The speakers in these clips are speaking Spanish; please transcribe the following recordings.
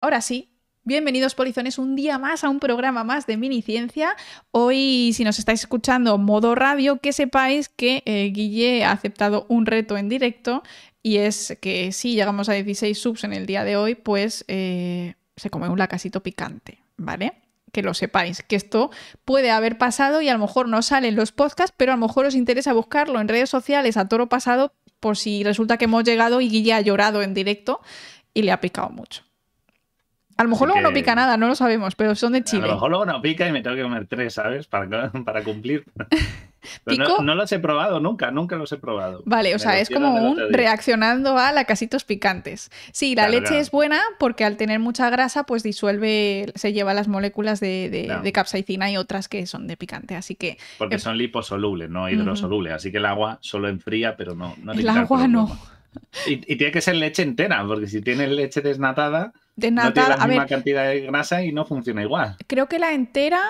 Ahora sí, bienvenidos polizones un día más a un programa más de Miniciencia. Hoy, si nos estáis escuchando modo radio, que sepáis que Guille ha aceptado un reto en directo y es que si llegamos a 16 subs en el día de hoy, pues se come un lacasito picante, ¿vale? Que lo sepáis, que esto puede haber pasado y a lo mejor no sale en los podcasts, pero a lo mejor os interesa buscarlo en redes sociales a toro pasado por si resulta que hemos llegado y Guille ha llorado en directo y le ha picado mucho. A lo mejor Así luego no que pica nada, no lo sabemos, pero son de a lo Chile. mejor luego no pica y me tengo que comer 3, ¿sabes? Para cumplir. Pero Pico, no los he probado nunca los he probado. vale, o Me sea, los es dieron como el un otro día. reaccionando a lacasitos picantes. Sí, la Claro, leche es claro, buena porque al tener mucha grasa, pues disuelve, se lleva las moléculas de claro. capsaicina y otras que son de picante. Así que Porque son liposolubles, no ujú. hidrosolubles. Así que el agua solo enfría, pero no te El quita el agua no. problema. Y tiene que ser leche entera, porque si tienes leche desnatada, no tiene Desnatada, la a ver, misma cantidad de grasa y no funciona igual. creo que la entera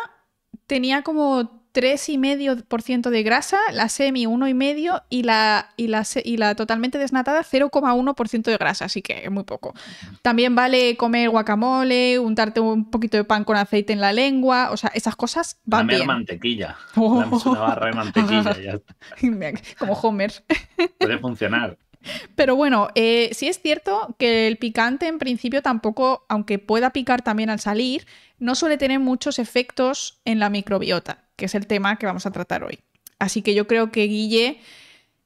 tenía como 3,5% de grasa, la semi 1,5% y la totalmente desnatada 0,1% de grasa, así que es muy poco. También vale comer guacamole, untarte un poquito de pan con aceite en la lengua, o sea, esas cosas van Lamer bien. mantequilla. Lames una barra de mantequilla y ya está. Como Homer. Puede funcionar. Pero bueno, sí es cierto que el picante en principio tampoco, aunque pueda picar también al salir, no suele tener muchos efectos en la microbiota, que es el tema que vamos a tratar hoy. Así que yo creo que Guille,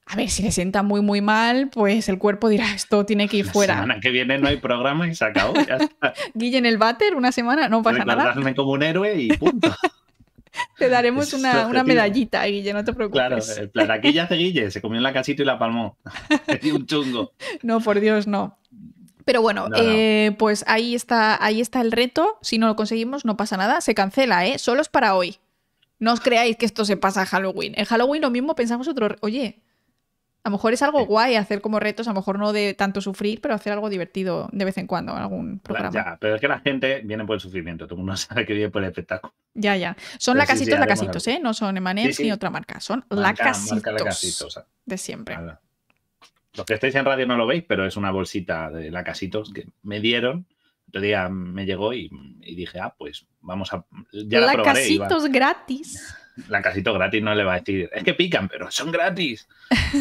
a ver, si le sienta muy muy mal, pues el cuerpo dirá, esto tiene que ir La fuera. semana que viene no hay programa y se acabó. Ya está. Guille en el váter, una semana, no pasa nada. Recordadme como un héroe y punto. Te daremos Ese es el una objetivo. medallita, Guille, no te Claro, preocupes. el plan aquí ya hace Guille, se comió la casita y la palmó. Y un chungo. No, por Dios, no. Pero bueno, No. pues ahí está el reto. Si no lo conseguimos, no pasa nada. Se cancela, ¿eh? Solo es para hoy. No os creáis que esto se pasa a Halloween. En Halloween lo mismo pensamos otro. Oye, a lo mejor es algo guay hacer como retos, a lo mejor no de tanto sufrir, pero hacer algo divertido de vez en cuando en algún programa. Ya, pero es que la gente viene por el sufrimiento, todo el mundo sabe que viene por el espectáculo. Ya, ya. Son Pero sí, lacasitos, haremos lacasitos, algo. ¿eh? No son Sí, M&M's ni sí, otra marca. Son marca la lacasitos casitos. de siempre. Nada. Los que estáis en radio no lo veis, pero es una bolsita de lacasitos que me dieron. Otro día me llegó y dije, pues vamos a. Ya la probaré. Lacasitos gratis. Lacasito gratis no le va a decir, es que pican, pero son gratis.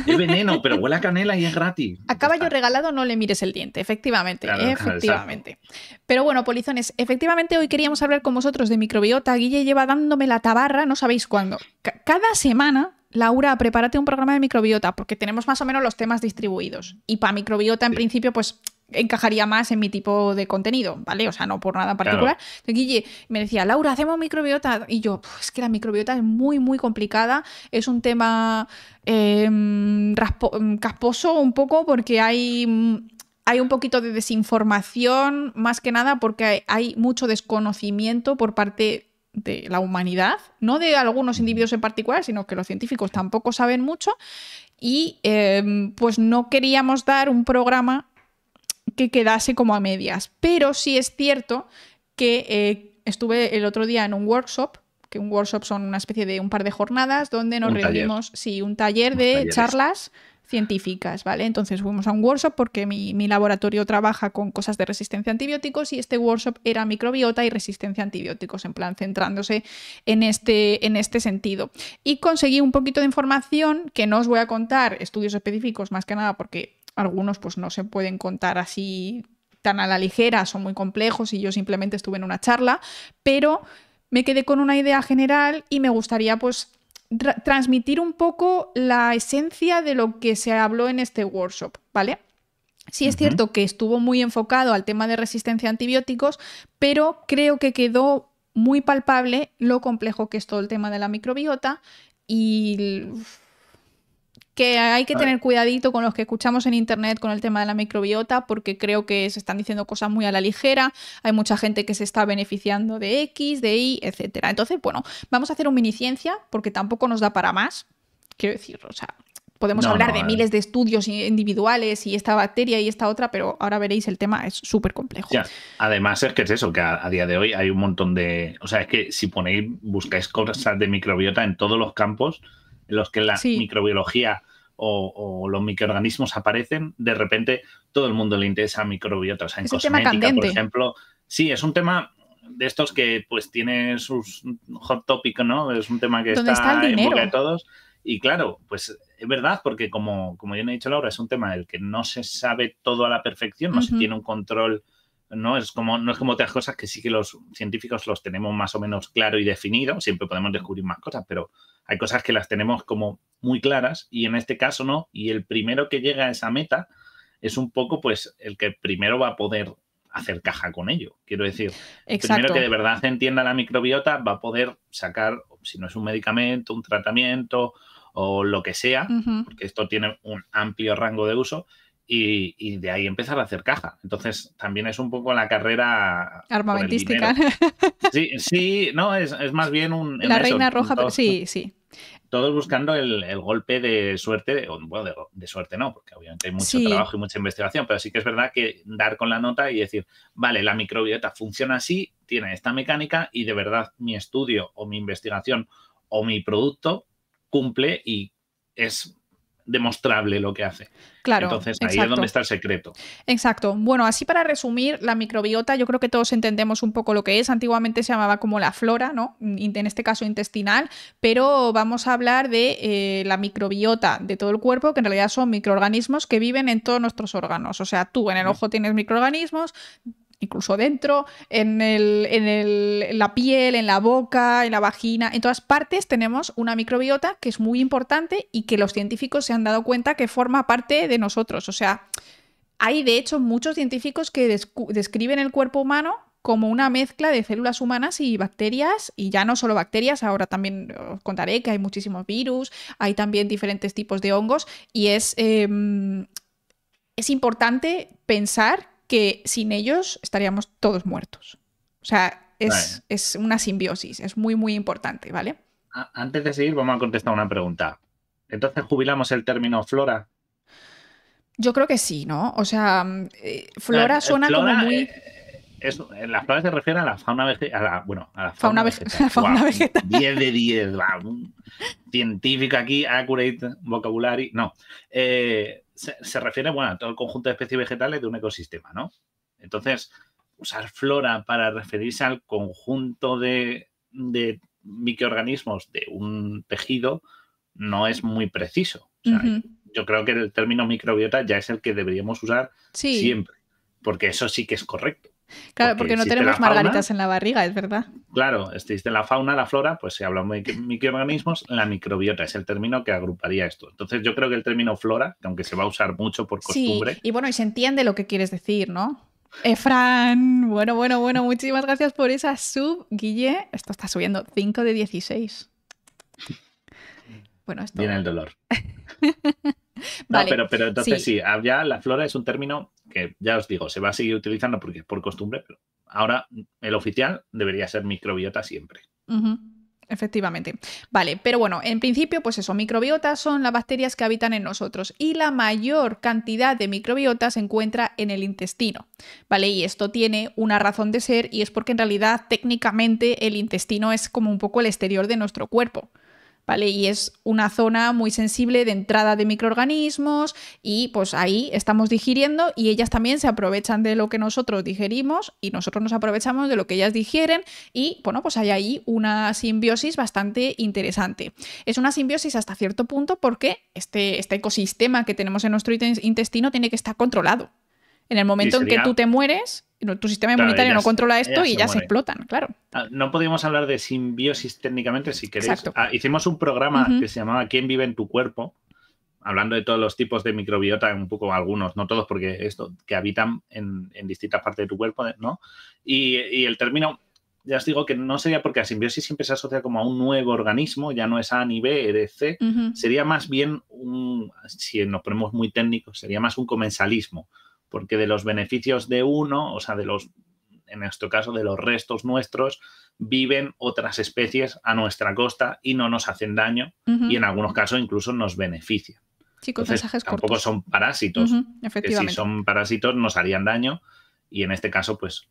Es veneno, pero huele a canela y es gratis. A caballo regalado no le mires el diente, efectivamente, Claro, efectivamente. Pero bueno, polizones, efectivamente hoy queríamos hablar con vosotros de microbiota. Guille lleva dándome la tabarra, no sabéis cuándo. Cada semana, Laura, prepárate un programa de microbiota, porque tenemos más o menos los temas distribuidos. Y para microbiota, en principio, pues encajaría más en mi tipo de contenido, ¿vale? O sea, no por nada en particular. Claro. Entonces, Guille me decía, Laura, hacemos microbiota. Y yo, es que la microbiota es muy, muy complicada. Es un tema casposo un poco porque hay un poquito de desinformación, más que nada porque hay mucho desconocimiento por parte de la humanidad, no de algunos individuos en particular, sino que los científicos tampoco saben mucho y pues no queríamos dar un programa que quedase como a medias. Pero sí es cierto que estuve el otro día en un workshop, que un workshop son una especie de un par de jornadas donde nos reunimos, sí, un taller de charlas científicas, ¿vale? Entonces fuimos a un workshop porque mi laboratorio trabaja con cosas de resistencia a antibióticos y este workshop era microbiota y resistencia a antibióticos, en plan centrándose en este sentido. Y conseguí un poquito de información que no os voy a contar, estudios específicos más que nada porque algunos pues no se pueden contar así tan a la ligera, son muy complejos y yo simplemente estuve en una charla, pero me quedé con una idea general y me gustaría pues transmitir un poco la esencia de lo que se habló en este workshop, ¿vale? Sí es cierto que estuvo muy enfocado al tema de resistencia a antibióticos, pero creo que quedó muy palpable lo complejo que es todo el tema de la microbiota y que hay que tener cuidadito con los que escuchamos en internet con el tema de la microbiota porque creo que se están diciendo cosas muy a la ligera, hay mucha gente que se está beneficiando de X, de Y, etcétera. Entonces, bueno, vamos a hacer un miniciencia porque tampoco nos da para más, quiero decir, o sea, podemos hablar de miles de estudios individuales y esta bacteria y esta otra, pero ahora veréis el tema es súper complejo. Ya. Además es que es eso, que a día de hoy hay un montón de... O sea, es que si buscáis cosas de microbiota en todos los campos en los que la microbiología o los microorganismos aparecen, de repente todo el mundo le interesa microbiota. O sea, en cosmética, por ejemplo, Sí, es un tema de estos que pues tiene sus hot topic, ¿no? Es un tema que está en boca de todos. Y claro, pues es verdad, porque como bien ha dicho Laura, es un tema del que no se sabe todo a la perfección, no se tiene un control, no es como otras cosas que sí que los científicos los tenemos más o menos claro y definido, siempre podemos descubrir más cosas, pero hay cosas que las tenemos como muy claras y en este caso no, y el primero que llega a esa meta es un poco pues el que primero va a poder hacer caja con ello. Quiero decir, el primero que de verdad entienda la microbiota va a poder sacar, si no es un medicamento, un tratamiento o lo que sea, porque esto tiene un amplio rango de uso, y de ahí empezar a hacer caja. Entonces, también es un poco la carrera armamentística. Sí, no, es más bien un... La reina roja, sí. Todos buscando el golpe de suerte, bueno, de suerte no, porque obviamente hay mucho trabajo y mucha investigación, pero sí que es verdad que dar con la nota y decir, vale, la microbiota funciona así, tiene esta mecánica y de verdad mi estudio o mi investigación o mi producto cumple y es demostrable lo que hace. Claro, entonces ahí es donde está el secreto. Exacto. Bueno, así para resumir, la microbiota, yo creo que todos entendemos un poco lo que es. Antiguamente se llamaba como la flora, ¿no? En este caso intestinal, pero vamos a hablar de la microbiota de todo el cuerpo, que en realidad son microorganismos que viven en todos nuestros órganos. O sea, tú en el ojo tienes microorganismos, incluso dentro, en la piel, en la boca, en la vagina, en todas partes tenemos una microbiota que es muy importante y que los científicos se han dado cuenta que forma parte de nosotros. O sea, hay de hecho muchos científicos que describen el cuerpo humano como una mezcla de células humanas y bacterias, y ya no solo bacterias, ahora también os contaré que hay muchísimos virus, hay también diferentes tipos de hongos, y es importante pensar que sin ellos estaríamos todos muertos. O sea, es una simbiosis, es muy, muy importante, ¿vale? Antes de seguir, vamos a contestar una pregunta. ¿Entonces jubilamos el término flora? Yo creo que sí, ¿no? O sea, flora suena flora, como muy... la flora se refiere a la fauna vegetal. A la fauna vegetal. La fauna vegetal. 10 de 10. Científico aquí, accurate vocabulary. No. Se refiere, a todo el conjunto de especies vegetales de un ecosistema, ¿no? Entonces, usar flora para referirse al conjunto de microorganismos de un tejido no es muy preciso. O sea, yo creo que el término microbiota ya es el que deberíamos usar siempre, porque eso sí que es correcto. Claro, porque no tenemos margaritas en la barriga, es verdad. Claro, existe la fauna, la flora, pues si hablamos de microorganismos, la microbiota es el término que agruparía esto. Entonces yo creo que el término flora, aunque se va a usar mucho por costumbre... Sí, y se entiende lo que quieres decir, ¿no? Fran, bueno, muchísimas gracias por esa sub, Guille. Esto está subiendo 5 de 16. Bueno, esto... Viene el dolor. Vale, no, pero entonces sí, ya la flora es un término que, ya os digo, se va a seguir utilizando porque es por costumbre, pero ahora el oficial debería ser microbiota siempre. Efectivamente. Vale, pero en principio, pues eso, microbiotas son las bacterias que habitan en nosotros y la mayor cantidad de microbiota se encuentra en el intestino, ¿vale? Y esto tiene una razón de ser y es porque en realidad técnicamente el intestino es como un poco el exterior de nuestro cuerpo. ¿Vale? Y es una zona muy sensible de entrada de microorganismos y pues ahí estamos digiriendo y ellas también se aprovechan de lo que nosotros digerimos y nosotros nos aprovechamos de lo que ellas digieren y pues hay ahí una simbiosis bastante interesante. Es una simbiosis hasta cierto punto porque este ecosistema que tenemos en nuestro intestino tiene que estar controlado. En el momento en que tú te mueres, tu sistema inmunitario no controla esto y ya se explotan, claro. No podíamos hablar de simbiosis técnicamente, si queréis. Hicimos un programa que se llamaba ¿Quién vive en tu cuerpo? Hablando de todos los tipos de microbiota, un poco algunos, no todos, porque esto, que habitan en distintas partes de tu cuerpo, ¿no? Y el término, ya os digo que no sería porque la simbiosis siempre se asocia como a un nuevo organismo, ya no es A ni B, eres C, sería más bien si nos ponemos muy técnicos, sería más un comensalismo. Porque de los beneficios de uno, o sea, en nuestro caso, de los restos nuestros, viven otras especies a nuestra costa y no nos hacen daño y en algunos casos incluso nos benefician. Chicos, mensajes cortos. Tampoco son parásitos. Efectivamente. Que si son parásitos nos harían daño y en este caso, pues,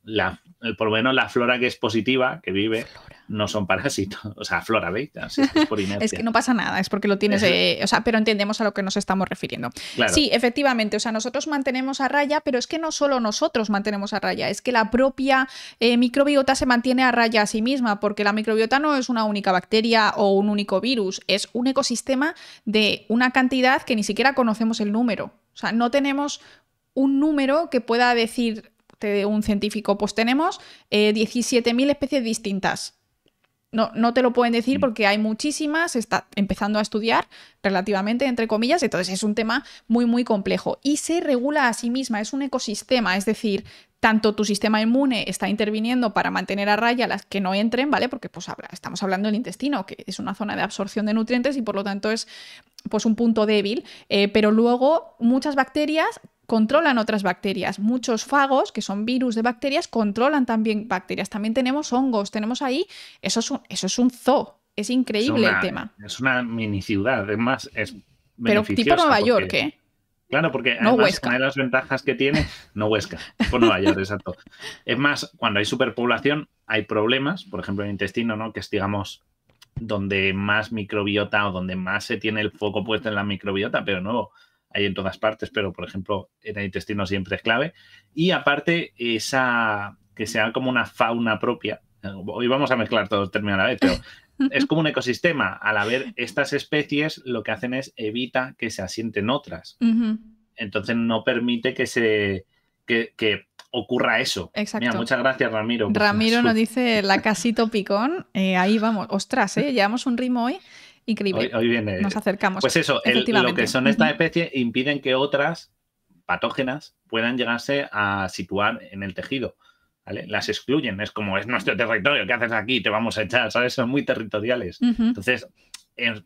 por lo menos la flora que es positiva, que vive, no son parásitos, o sea, flora beta, es por inercia. Es que no pasa nada, es porque lo tienes, o sea, pero entendemos a lo que nos estamos refiriendo. Claro. Sí, efectivamente, o sea, nosotros mantenemos a raya, pero es que no solo nosotros mantenemos a raya, es que la propia microbiota se mantiene a raya a sí misma, porque la microbiota no es una única bacteria o un único virus, es un ecosistema de una cantidad que ni siquiera conocemos el número. O sea, no tenemos un número que pueda decir un científico, pues tenemos 17.000 especies distintas. No te lo pueden decir porque hay muchísimas, se está empezando a estudiar relativamente, entre comillas, entonces es un tema muy, muy complejo. Y se regula a sí misma, es un ecosistema, es decir, tanto tu sistema inmune está interviniendo para mantener a raya las que no entren, ¿vale? Porque pues estamos hablando del intestino, que es una zona de absorción de nutrientes y por lo tanto es pues un punto débil, pero luego muchas bacterias controlan otras bacterias. Muchos fagos, que son virus de bacterias, controlan también bacterias. También tenemos hongos, tenemos ahí... Eso es un zoo. Es increíble el tema. Es una mini ciudad, además es pero tipo Nueva York, ¿eh? Claro, porque no además Huesca. Una de las ventajas que tiene... No Huesca, tipo Nueva York, exacto. Es más, cuando hay superpoblación hay problemas, por ejemplo el intestino, ¿no? Que es, digamos, donde más microbiota o donde más se tiene el foco puesto en la microbiota, pero no... hay en todas partes, pero por ejemplo en el intestino siempre es clave. Y aparte, que sea como una fauna propia. Hoy vamos a mezclar todos los términos a la vez, pero es como un ecosistema. Al haber estas especies, lo que hacen es evita que se asienten otras. Entonces no permite que ocurra eso. Exacto. Mira, muchas gracias, Ramiro. Ramiro nos dice la casito picón. Ahí vamos. Ostras, llevamos un ritmo hoy. Increíble. Hoy viene. Nos acercamos. Pues eso, lo que son estas especies impiden que otras patógenas puedan llegarse a situar en el tejido. ¿Vale? Las excluyen. Es como, es nuestro territorio, ¿qué haces aquí? Te vamos a echar, ¿sabes? Son muy territoriales. Entonces,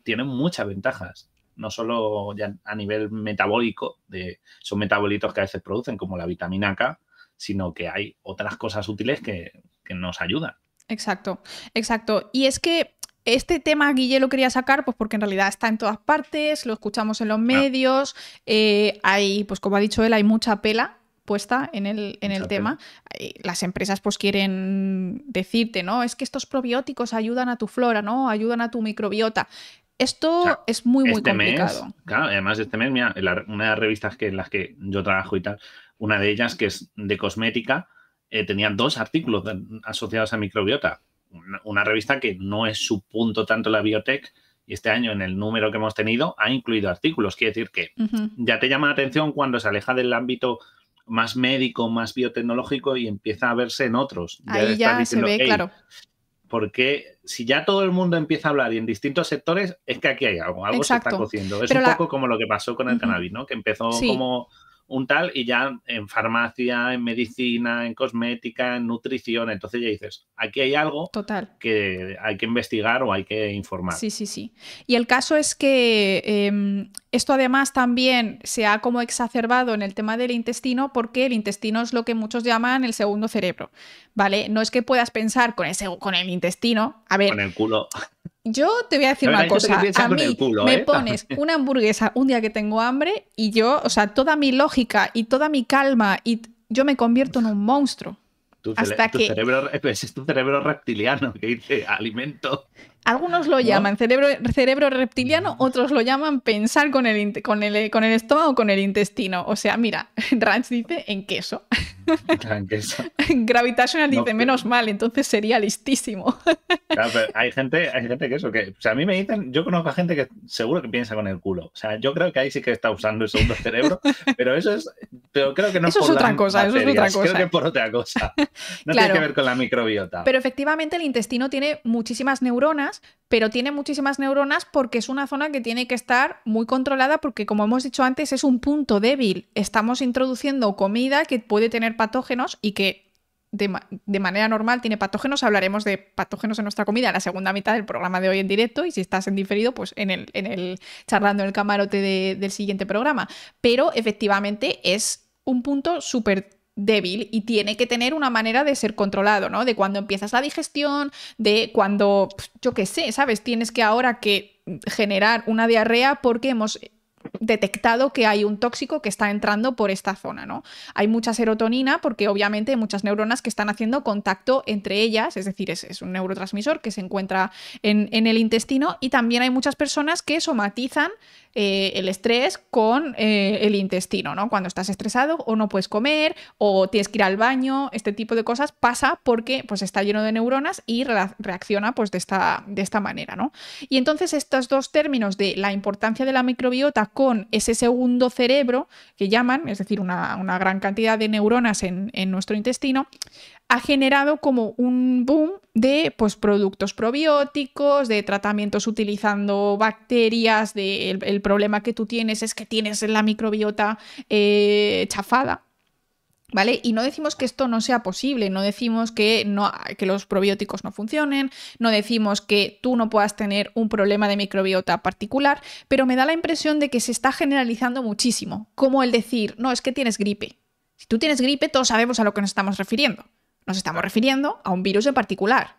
tienen muchas ventajas. No solo ya a nivel metabólico, son metabolitos que a veces producen, como la vitamina K, sino que hay otras cosas útiles que nos ayudan. Exacto, exacto. Y es que este tema, Guille, lo quería sacar pues porque en realidad está en todas partes, lo escuchamos en los medios, hay, pues como ha dicho él, hay mucha pela puesta en el tema. Las empresas pues quieren decirte, ¿no? Es que estos probióticos ayudan a tu flora, ¿no? Ayudan a tu microbiota. Esto es muy, muy complicado. Claro, además este mes, mira, una de las revistas en las que yo trabajo y tal, una de ellas, que es de cosmética, tenía 2 artículos asociados a microbiota. Una revista que no es su punto tanto la biotech, y este año en el número que hemos tenido ha incluido artículos. Quiere decir que ya te llama la atención cuando se aleja del ámbito más médico, más biotecnológico y empieza a verse en otros. Ahí ya diciendo, se ve, claro. Porque si ya todo el mundo empieza a hablar y en distintos sectores, es que aquí hay algo Exacto. Se está cociendo. Es pero un poco como lo que pasó con el cannabis, ¿no? Que empezó como un tal y ya en farmacia, en medicina, en cosmética, en nutrición. Entonces ya dices, aquí hay algo que hay que investigar o hay que informar. Sí, sí, sí. Y el caso es que esto además también se ha como exacerbado en el tema del intestino porque el intestino es lo que muchos llaman el segundo cerebro, ¿vale? No es que puedas pensar con el intestino, a ver... Con el culo... Yo te voy a decir una cosa, a mí me pones una hamburguesa un día que tengo hambre y yo, o sea, toda mi lógica y toda mi calma y yo me convierto en un monstruo. Cerebro, es tu cerebro reptiliano que dice alimento. Algunos lo llaman cerebro reptiliano, otros lo llaman pensar con el estómago o con el intestino. O sea, mira, Ranch dice en queso. En queso. Gravitational dice menos mal, entonces sería listísimo. Claro, pero hay gente que eso, que, o sea, a mí me dicen, yo conozco a gente que seguro que piensa con el culo. O sea, yo creo que ahí sí que está usando el segundo cerebro, pero creo que no eso es otra cosa, eso es otra cosa. Creo que por otra cosa. No tiene que ver con la microbiota. Pero efectivamente el intestino tiene muchísimas neuronas, pero tiene muchísimas neuronas porque es una zona que tiene que estar muy controlada porque, como hemos dicho antes, es un punto débil. Estamos introduciendo comida que puede tener patógenos y que de manera normal tiene patógenos. Hablaremos de patógenos en nuestra comida en la segunda mitad del programa de hoy en directo y si estás en diferido, pues en el charlando en el camarote del siguiente programa. Pero efectivamente es un punto súper débil y tiene que tener una manera de ser controlado, ¿no? De cuando empiezas la digestión, de cuando, yo qué sé, ¿sabes? Tienes que ahora que generar una diarrea porque hemos detectado que hay un tóxico que está entrando por esta zona, ¿no? Hay mucha serotonina porque obviamente hay muchas neuronas que están haciendo contacto entre ellas, es decir, es un neurotransmisor que se encuentra en el intestino, y también hay muchas personas que somatizan el estrés con el intestino, ¿no? Cuando estás estresado o no puedes comer o tienes que ir al baño, este tipo de cosas pasa porque pues está lleno de neuronas y reacciona pues de esta manera, ¿no? Y entonces estos dos términos de la importancia de la microbiota con ese segundo cerebro que llaman, es decir, una gran cantidad de neuronas en nuestro intestino, ha generado como un boom de pues, productos probióticos, de tratamientos utilizando bacterias, el problema que tú tienes es que tienes la microbiota chafada. ¿Vale? Y no decimos que esto no sea posible, no decimos que los probióticos no funcionen, no decimos que tú no puedas tener un problema de microbiota particular, pero me da la impresión de que se está generalizando muchísimo, como el decir, no, es que tienes gripe. Si tú tienes gripe, todos sabemos a lo que nos estamos refiriendo. Nos estamos refiriendo a un virus en particular,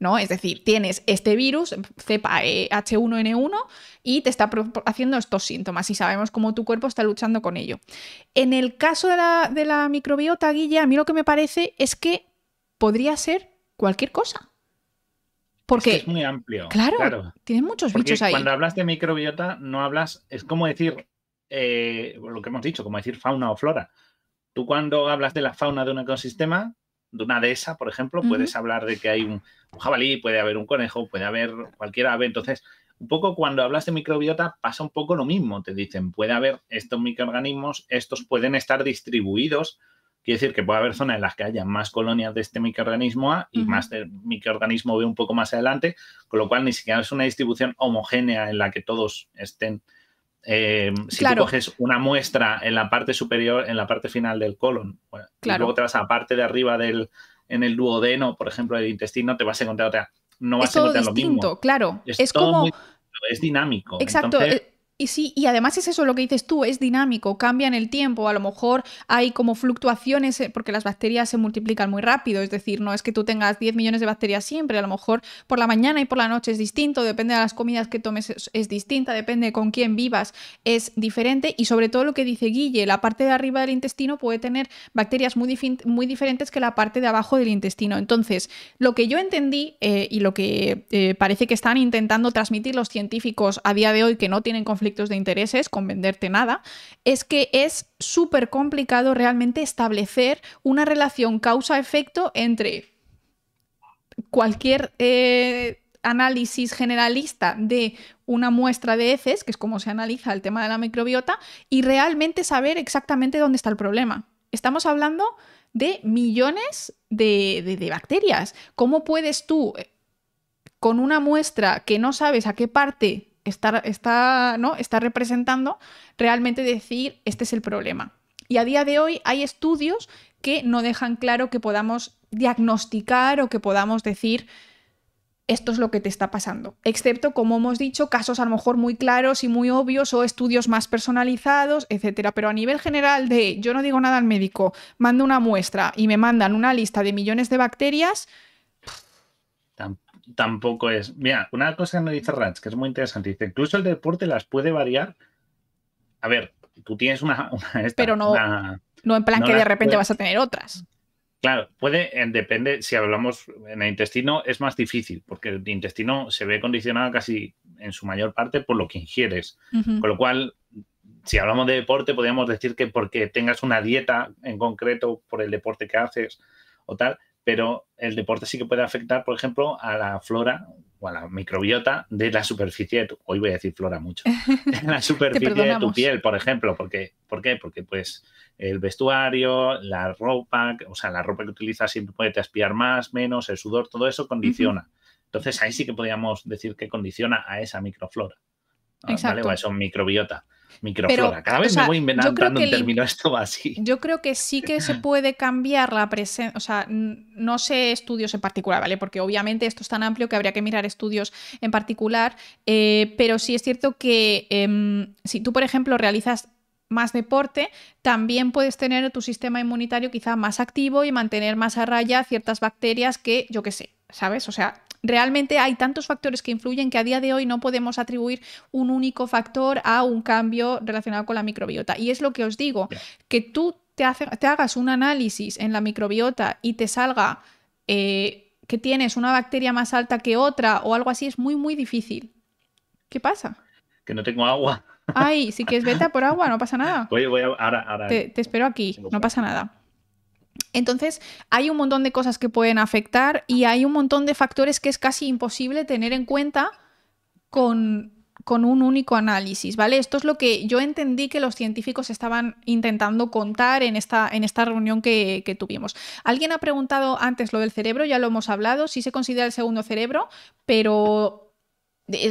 ¿no? Es decir, tienes este virus, cepa H1N1, y te está haciendo estos síntomas y sabemos cómo tu cuerpo está luchando con ello. En el caso de la microbiota, Guille, a mí lo que me parece es que podría ser cualquier cosa. Porque es muy amplio. Claro. Tienen muchos bichos ahí. Cuando hablas de microbiota, no hablas, es como decir, lo que hemos dicho, como decir fauna o flora. Tú cuando hablas de la fauna de un ecosistema, de una dehesa, por ejemplo, puedes hablar de que hay un jabalí, puede haber un conejo, puede haber cualquier ave. Entonces, un poco cuando hablas de microbiota pasa un poco lo mismo. Te dicen, puede haber estos microorganismos, estos pueden estar distribuidos. Quiere decir que puede haber zonas en las que haya más colonias de este microorganismo A y más del microorganismo B un poco más adelante, con lo cual ni siquiera es una distribución homogénea en la que todos estén. Si tú coges una muestra en la parte superior, en la parte final del colon, bueno, y luego te vas a la parte de arriba en el duodeno, por ejemplo, del intestino, te vas a encontrar otra. No vas a encontrar lo mismo. Claro. Es todo como... es dinámico. Exacto. Entonces... Y sí, y además es eso lo que dices tú, es dinámico, cambia en el tiempo, a lo mejor hay como fluctuaciones porque las bacterias se multiplican muy rápido, es decir, no es que tú tengas 10 millones de bacterias siempre, a lo mejor por la mañana y por la noche es distinto, depende de las comidas que tomes es distinta, depende de con quién vivas, es diferente, y sobre todo lo que dice Guille, la parte de arriba del intestino puede tener bacterias muy diferentes que la parte de abajo del intestino. Entonces, lo que yo entendí y lo que parece que están intentando transmitir los científicos a día de hoy, que no tienen conflictos de intereses con venderte nada, es que es súper complicado realmente establecer una relación causa-efecto entre cualquier análisis generalista de una muestra de heces, que es como se analiza el tema de la microbiota, y realmente saber exactamente dónde está el problema. Estamos hablando de millones de bacterias. ¿Cómo puedes tú, con una muestra que no sabes a qué parte está representando, realmente decir este es el problema? Y a día de hoy hay estudios que no dejan claro que podamos diagnosticar o que podamos decir esto es lo que te está pasando, excepto, como hemos dicho, casos a lo mejor muy claros y muy obvios o estudios más personalizados, etcétera. Pero a nivel general yo no digo nada al médico, mando una muestra y me mandan una lista de millones de bacterias. Tampoco es. Mira, una cosa que nos dice Rats, que es muy interesante, dice, incluso el deporte las puede variar. A ver, tú tienes pero no en plan que de repente vas a tener otras. Claro, depende, si hablamos en el intestino es más difícil, porque el intestino se ve condicionado casi en su mayor parte por lo que ingieres. Con lo cual, si hablamos de deporte, podríamos decir que porque tengas una dieta en concreto por el deporte que haces o tal, pero el deporte sí que puede afectar, por ejemplo, a la flora o a la microbiota de la superficie hoy voy a decir flora mucho, de la superficie de tu piel, por ejemplo. ¿Por qué? Porque pues el vestuario, la ropa, o sea, la ropa que utilizas siempre puede transpirar más, menos, el sudor, todo eso condiciona. Entonces ahí sí que podríamos decir que condiciona a esa microflora, ¿vale? O a esa microbiota. Microflora. Pero, cada vez me voy inventando un término esto así. Yo creo que sí que se puede cambiar la presencia, o sea, no sé estudios en particular, ¿vale? Porque obviamente esto es tan amplio que habría que mirar estudios en particular, pero sí es cierto que si tú, por ejemplo, realizas más deporte, también puedes tener tu sistema inmunitario quizá más activo y mantener más a raya ciertas bacterias que, yo qué sé, ¿sabes? O sea, realmente hay tantos factores que influyen que a día de hoy no podemos atribuir un único factor a un cambio relacionado con la microbiota. Y es lo que os digo, que tú te hagas un análisis en la microbiota y te salga que tienes una bacteria más alta que otra o algo así, es muy, muy difícil. ¿Qué pasa? Que no tengo agua. Ay, si quieres vete a por agua, no pasa nada. Ahora. Te espero aquí, no pasa nada. Entonces, hay un montón de cosas que pueden afectar y hay un montón de factores que es casi imposible tener en cuenta con un único análisis, ¿vale? Esto es lo que yo entendí que los científicos estaban intentando contar en esta reunión que tuvimos. Alguien ha preguntado antes lo del cerebro, ya lo hemos hablado, sí se considera el segundo cerebro, pero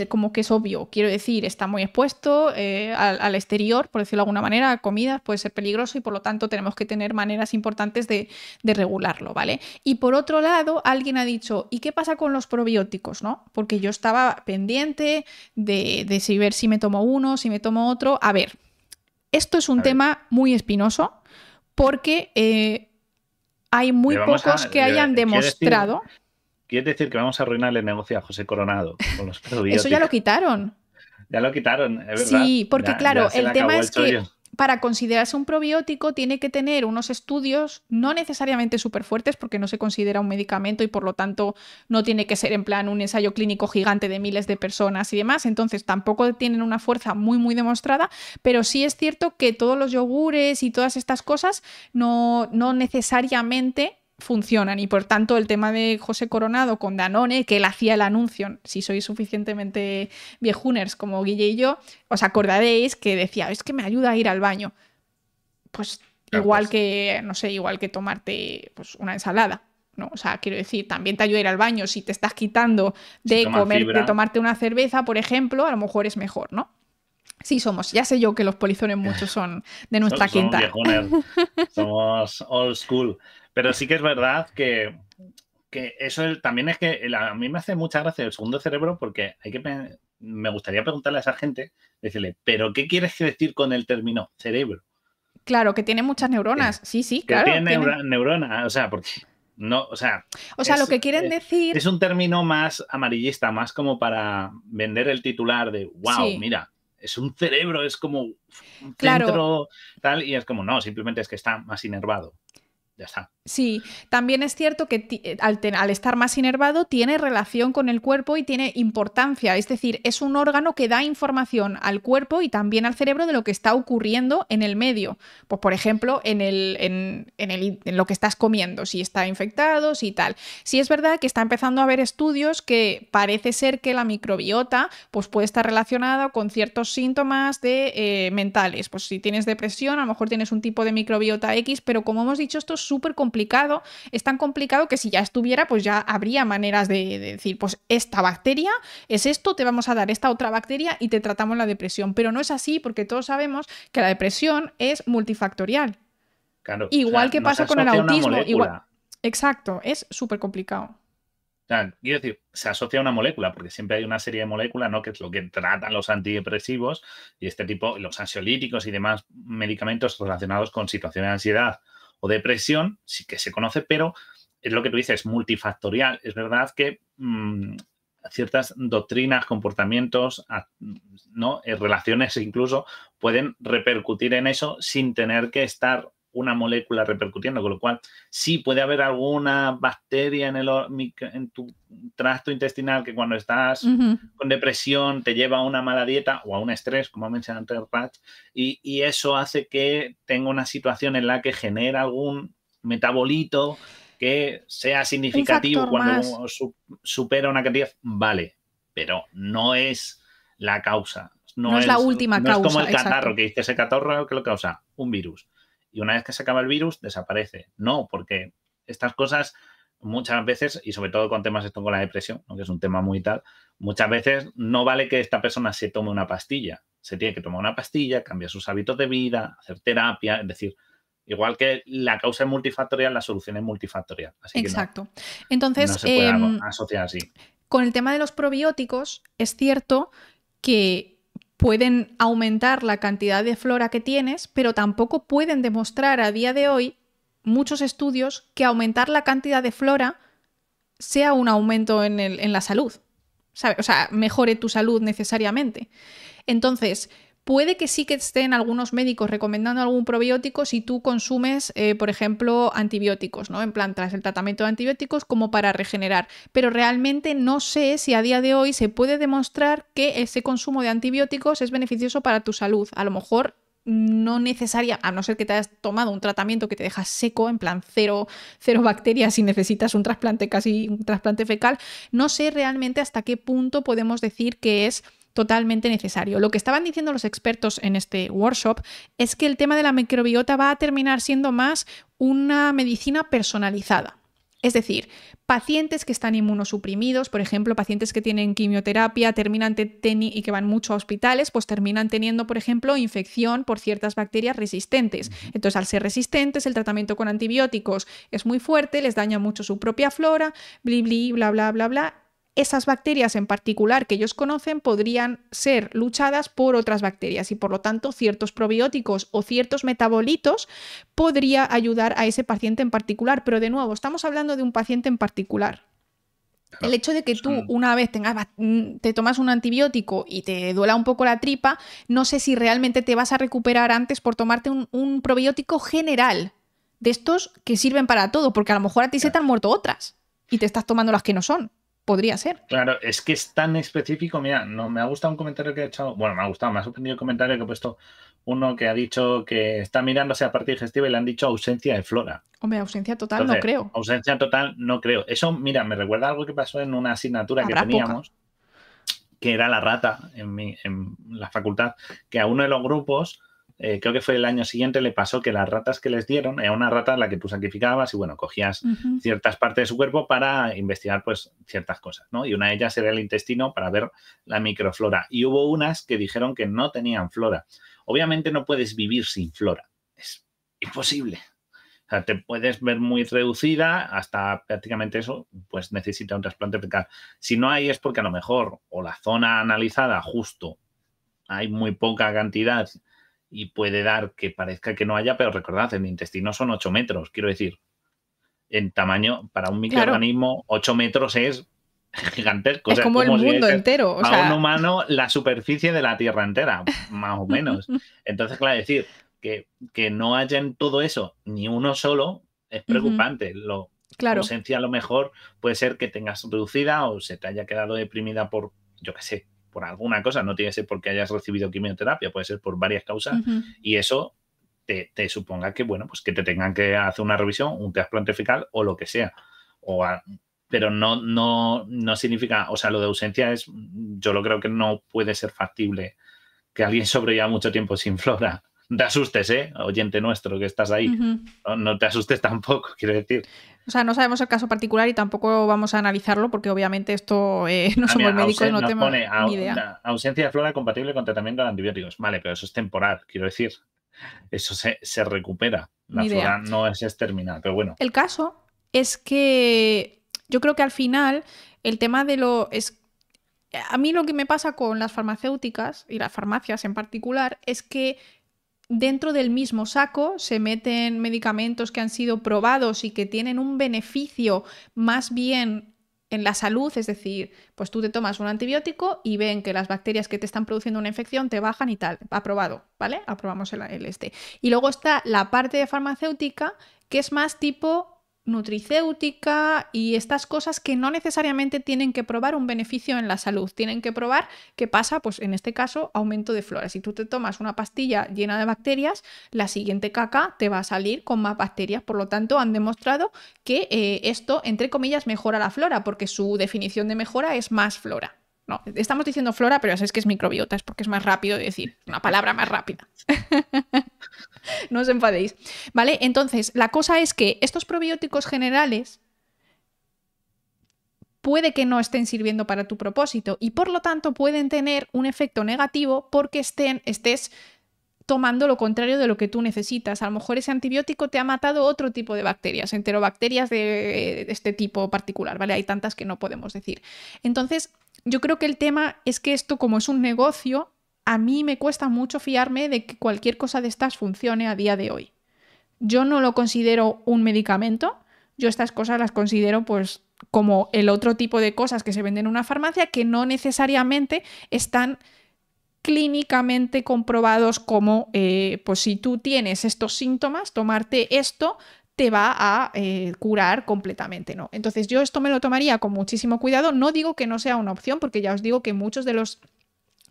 como que es obvio, quiero decir, está muy expuesto al exterior, por decirlo de alguna manera, a comidas, puede ser peligroso y por lo tanto tenemos que tener maneras importantes de regularlo, ¿vale? Y por otro lado, alguien ha dicho, ¿y qué pasa con los probióticos, no? Porque yo estaba pendiente de ver si me tomo uno, si me tomo otro. A ver, esto es un tema muy espinoso porque hay muy pocos que hayan demostrado... ¿Quieres decir que vamos a arruinar el negocio a José Coronado con los probióticos? Eso ya lo quitaron. Ya lo quitaron, es verdad. Sí, porque claro, el tema es que para considerarse un probiótico tiene que tener unos estudios no necesariamente súper fuertes porque no se considera un medicamento y por lo tanto no tiene que ser en plan un ensayo clínico gigante de miles de personas y demás. Entonces tampoco tienen una fuerza muy, muy demostrada, pero sí es cierto que todos los yogures y todas estas cosas no necesariamente funcionan y por tanto el tema de José Coronado con Danone, que él hacía el anuncio, si sois suficientemente viejuners como Guille y yo, os acordaréis que decía, es que me ayuda a ir al baño. Pues igual que, no sé, igual que tomarte pues, una ensalada, ¿no? O sea, quiero decir, también te ayuda a ir al baño si te estás quitando de de tomarte una cerveza, por ejemplo, a lo mejor es mejor, ¿no? Sí, ya sé yo que los polizones muchos son de nuestra quinta. Somos old school. Pero sí que es verdad que eso también es que a mí me hace mucha gracia el segundo cerebro porque me gustaría preguntarle a esa gente, decirle, ¿pero qué quieres decir con el término cerebro? Claro, que tiene muchas neuronas. Sí, claro. Que tiene neuronas, o sea, porque no, o sea, lo que quieren decir... Es un término más amarillista, más como para vender el titular de, wow, mira, es un cerebro, es como un centro tal, y es como, no, simplemente es que está más inervado. Ya está. Sí, también es cierto que al estar más inervado tiene relación con el cuerpo y tiene importancia, es decir, es un órgano que da información al cuerpo y también al cerebro de lo que está ocurriendo en el medio. Pues, por ejemplo, en lo que estás comiendo, si está infectado, si tal. Sí es verdad que está empezando a haber estudios que parece ser que la microbiota pues, puede estar relacionada con ciertos síntomas mentales. Pues si tienes depresión, a lo mejor tienes un tipo de microbiota X, pero como hemos dicho, esto es súper complicado. Es tan complicado que si ya estuviera, pues ya habría maneras de decir, pues esta bacteria es esto, te vamos a dar esta otra bacteria y te tratamos la depresión. Pero no es así porque todos sabemos que la depresión es multifactorial. Claro, igual que pasa con el autismo. Exacto, es súper complicado. O sea, quiero decir, se asocia a una molécula, porque siempre hay una serie de moléculas, ¿no? Que es lo que tratan los antidepresivos y este tipo, los ansiolíticos y demás medicamentos relacionados con situaciones de ansiedad o depresión, sí que se conoce, pero es lo que tú dices, multifactorial. Es verdad que ciertas doctrinas, comportamientos, ¿no? Relaciones incluso pueden repercutir en eso sin tener que estar una molécula repercutiendo, con lo cual sí puede haber alguna bacteria en tu tracto intestinal que cuando estás con depresión te lleva a una mala dieta o a un estrés, como ha mencionado antes Rach, y eso hace que tenga una situación en la que genera algún metabolito que sea significativo cuando supera una cantidad, vale, pero no es la causa. No es la última causa. No es como el catarro, que dice ese catarro que lo causa un virus. Y una vez que se acaba el virus, desaparece. No, porque estas cosas muchas veces, y sobre todo con temas esto con la depresión, ¿no? Que es un tema muy tal, muchas veces no vale que esta persona se tome una pastilla. Se tiene que tomar una pastilla, cambiar sus hábitos de vida, hacer terapia, es decir, igual que la causa es multifactorial, la solución es multifactorial. Así exacto. Que entonces, no se puede asociar así. Con el tema de los probióticos, es cierto que pueden aumentar la cantidad de flora que tienes, pero tampoco pueden demostrar a día de hoy muchos estudios que aumentar la cantidad de flora sea un aumento en la salud, ¿sabes? O sea, mejore tu salud necesariamente. Entonces, puede que sí que estén algunos médicos recomendando algún probiótico si tú consumes, por ejemplo, antibióticos, ¿no? En plan, tras el tratamiento de antibióticos como para regenerar. Pero realmente no sé si a día de hoy se puede demostrar que ese consumo de antibióticos es beneficioso para tu salud. A lo mejor no necesaria, a no ser que te hayas tomado un tratamiento que te deja seco, en plan cero bacterias y necesitas un trasplante, casi un trasplante fecal. No sé realmente hasta qué punto podemos decir que es totalmente necesario. Lo que estaban diciendo los expertos en este workshop es que el tema de la microbiota va a terminar siendo más una medicina personalizada. Es decir, pacientes que están inmunosuprimidos, por ejemplo, pacientes que tienen quimioterapia y que van mucho a hospitales, pues terminan teniendo, por ejemplo, infección por ciertas bacterias resistentes. Entonces, al ser resistentes, el tratamiento con antibióticos es muy fuerte, les daña mucho su propia flora, bla, bla, bla, bla. Esas bacterias en particular que ellos conocen podrían ser luchadas por otras bacterias y por lo tanto ciertos probióticos o ciertos metabolitos podría ayudar a ese paciente en particular. Pero de nuevo, estamos hablando de un paciente en particular. El hecho de que tú una vez te tomas un antibiótico y te duela un poco la tripa, no sé si realmente te vas a recuperar antes por tomarte un probiótico general de estos que sirven para todo, porque a lo mejor a ti se te han muerto otras y te estás tomando las que no son. Podría ser. Claro, es que es tan específico. Mira, no me ha gustado un comentario que he hecho. Bueno, me ha sorprendido el comentario que he puesto uno que ha dicho que está mirándose a parte digestiva y le han dicho ausencia de flora. Hombre, ausencia total. Entonces, no creo. Ausencia total no creo. Eso, mira, me recuerda algo que pasó en una asignatura que teníamos, que era la rata en la facultad, que a uno de los grupos, creo que fue el año siguiente, le pasó que las ratas que les dieron era una rata a la que tú sacrificabas y, bueno, cogías ciertas partes de su cuerpo para investigar, pues, ciertas cosas, ¿no? Y una de ellas era el intestino para ver la microflora. Y hubo unas que dijeron que no tenían flora. Obviamente no puedes vivir sin flora. Es imposible. O sea, te puedes ver muy reducida hasta prácticamente eso, pues necesita un trasplante fecal. Si no hay es porque a lo mejor o la zona analizada justo hay muy poca cantidad y puede dar que parezca que no haya, pero recordad, el intestino son 8 metros, quiero decir, en tamaño, para un microorganismo, 8 metros es gigantesco. Es como el mundo entero. O sea, un humano, la superficie de la Tierra entera, más o menos. Entonces, claro, decir que no haya en todo eso ni uno solo es preocupante. La ausencia a lo mejor puede ser que tengas reducida o se te haya quedado deprimida por, yo qué sé, por alguna cosa, no tiene que ser porque hayas recibido quimioterapia, puede ser por varias causas, y eso te suponga que, bueno, pues que te tengan que hacer una revisión, un trasplante fecal o lo que sea. Pero no significa, o sea, lo de ausencia es, yo lo creo que no puede ser factible que alguien sobreviva mucho tiempo sin flora. No te asustes, oyente nuestro, que estás ahí. No te asustes tampoco, quiero decir. O sea, no sabemos el caso particular y tampoco vamos a analizarlo porque obviamente esto no somos médicos, no tenemos ni idea. Ausencia de flora compatible con tratamiento de antibióticos. Vale, pero eso es temporal, quiero decir. Eso se recupera. La flora no es exterminada, pero bueno. El caso es que yo creo que al final el tema de a mí lo que me pasa con las farmacéuticas y las farmacias en particular es que dentro del mismo saco se meten medicamentos que han sido probados y que tienen un beneficio más bien en la salud, es decir, pues tú te tomas un antibiótico y ven que las bacterias que te están produciendo una infección te bajan y tal, aprobado, ¿vale? Aprobamos el este. Y luego está la parte de farmacéutica que es más tipo nutricéutica y estas cosas que no necesariamente tienen que probar un beneficio en la salud, tienen que probar qué pasa, pues en este caso, aumento de flora. Si tú te tomas una pastilla llena de bacterias, la siguiente caca te va a salir con más bacterias, por lo tanto han demostrado que esto, entre comillas, mejora la flora, porque su definición de mejora es más flora. No, estamos diciendo flora, pero ya sabes que es microbiota, es porque es más rápido de decir, una palabra más rápida. No os enfadéis. ¿Vale? Entonces, la cosa es que estos probióticos generales puede que no estén sirviendo para tu propósito y por lo tanto pueden tener un efecto negativo porque estés tomando lo contrario de lo que tú necesitas. A lo mejor ese antibiótico te ha matado otro tipo de bacterias, enterobacterias de este tipo particular, ¿vale? Hay tantas que no podemos decir. Entonces, yo creo que el tema es que esto, como es un negocio, a mí me cuesta mucho fiarme de que cualquier cosa de estas funcione a día de hoy. Yo no lo considero un medicamento, yo estas cosas las considero pues como el otro tipo de cosas que se venden en una farmacia que no necesariamente están clínicamente comprobados como, pues si tú tienes estos síntomas, tomarte esto te va a curar completamente, ¿no? Entonces yo esto me lo tomaría con muchísimo cuidado. No digo que no sea una opción, porque ya os digo que muchos de los